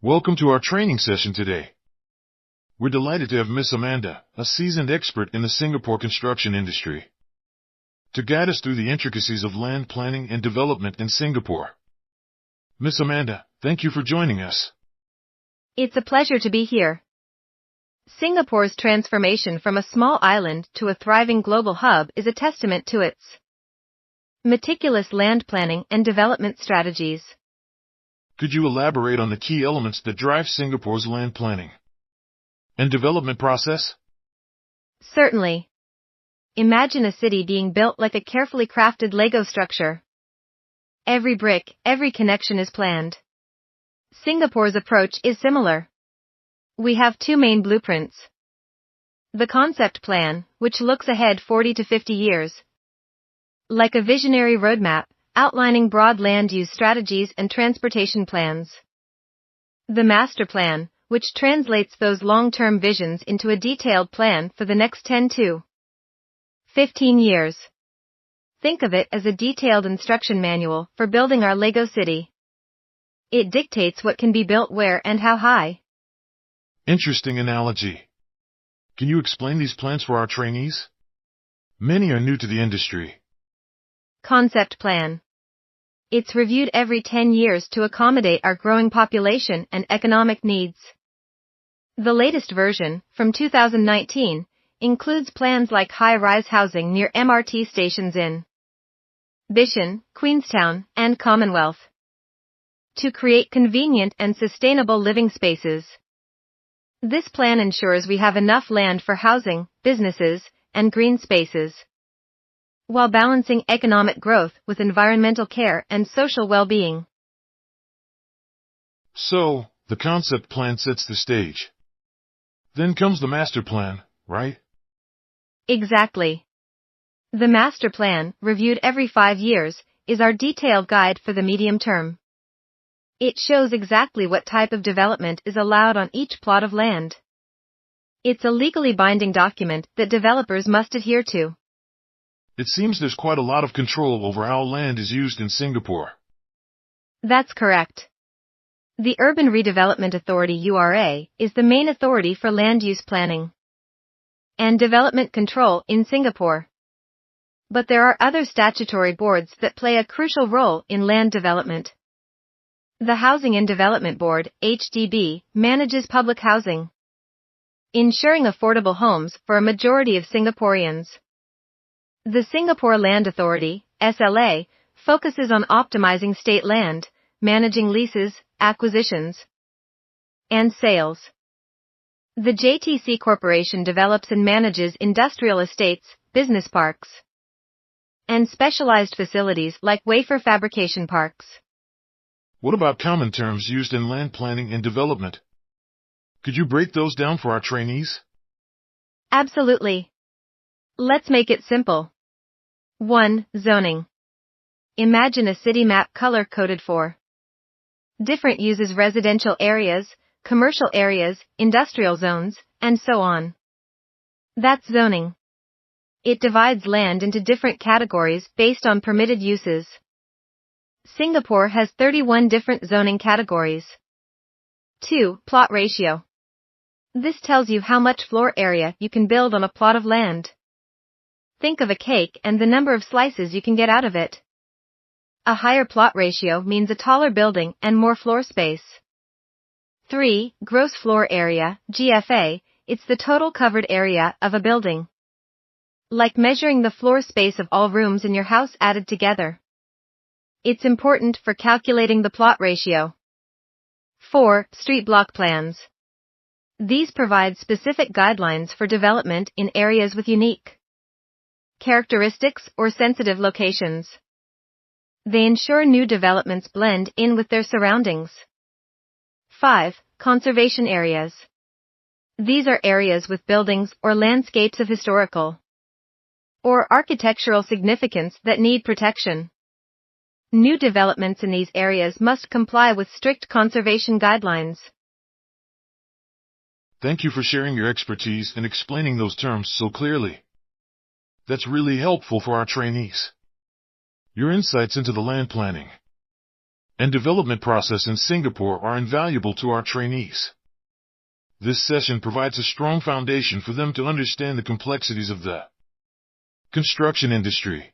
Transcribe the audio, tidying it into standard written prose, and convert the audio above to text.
Welcome to our training session today. We're delighted to have Miss Amanda, a seasoned expert in the Singapore construction industry, to guide us through the intricacies of land planning and development in Singapore. Miss Amanda, thank you for joining us. It's a pleasure to be here. Singapore's transformation from a small island to a thriving global hub is a testament to its meticulous land planning and development strategies. Could you elaborate on the key elements that drive Singapore's land planning and development process? Certainly. Imagine a city being built like a carefully crafted Lego structure. Every brick, every connection is planned. Singapore's approach is similar. We have two main blueprints. The concept plan, which looks ahead 40 to 50 years, like a visionary roadmap, outlining broad land use strategies and transportation plans. The master plan, which translates those long-term visions into a detailed plan for the next 10 to 15 years. Think of it as a detailed instruction manual for building our Lego city. It dictates what can be built where and how high. Interesting analogy. Can you explain these plans for our trainees? Many are new to the industry. Concept plan. It's reviewed every 10 years to accommodate our growing population and economic needs. The latest version, from 2019, includes plans like high-rise housing near MRT stations in Bishan, Queenstown, and Commonwealth, to create convenient and sustainable living spaces. This plan ensures we have enough land for housing, businesses, and green spaces, while balancing economic growth with environmental care and social well-being. So, the concept plan sets the stage. Then comes the master plan, right? Exactly. The master plan, reviewed every 5 years, is our detailed guide for the medium term. It shows exactly what type of development is allowed on each plot of land. It's a legally binding document that developers must adhere to. It seems there's quite a lot of control over how land is used in Singapore. That's correct. The Urban Redevelopment Authority URA is the main authority for land use planning and development control in Singapore. But there are other statutory boards that play a crucial role in land development. The Housing and Development Board, HDB, manages public housing, ensuring affordable homes for a majority of Singaporeans. The Singapore Land Authority, SLA, focuses on optimizing state land, managing leases, acquisitions, and sales. The JTC Corporation develops and manages industrial estates, business parks, and specialized facilities like wafer fabrication parks. What about common terms used in land planning and development? Could you break those down for our trainees? Absolutely. Let's make it simple. 1. Zoning. Imagine a city map color-coded for different uses: residential areas, commercial areas, industrial zones, and so on. That's zoning. It divides land into different categories based on permitted uses. Singapore has 31 different zoning categories. 2. Plot ratio. This tells you how much floor area you can build on a plot of land. Think of a cake and the number of slices you can get out of it. A higher plot ratio means a taller building and more floor space. 3. Gross floor area, GFA, it's the total covered area of a building. Like measuring the floor space of all rooms in your house added together. It's important for calculating the plot ratio. 4. Street block plans. These provide specific guidelines for development in areas with unique characteristics or sensitive locations. They ensure new developments blend in with their surroundings. 5. Conservation areas. These are areas with buildings or landscapes of historical or architectural significance that need protection. New developments in these areas must comply with strict conservation guidelines. Thank you for sharing your expertise and explaining those terms so clearly. That's really helpful for our trainees. Your insights into the land planning and development process in Singapore are invaluable to our trainees. This session provides a strong foundation for them to understand the complexities of the construction industry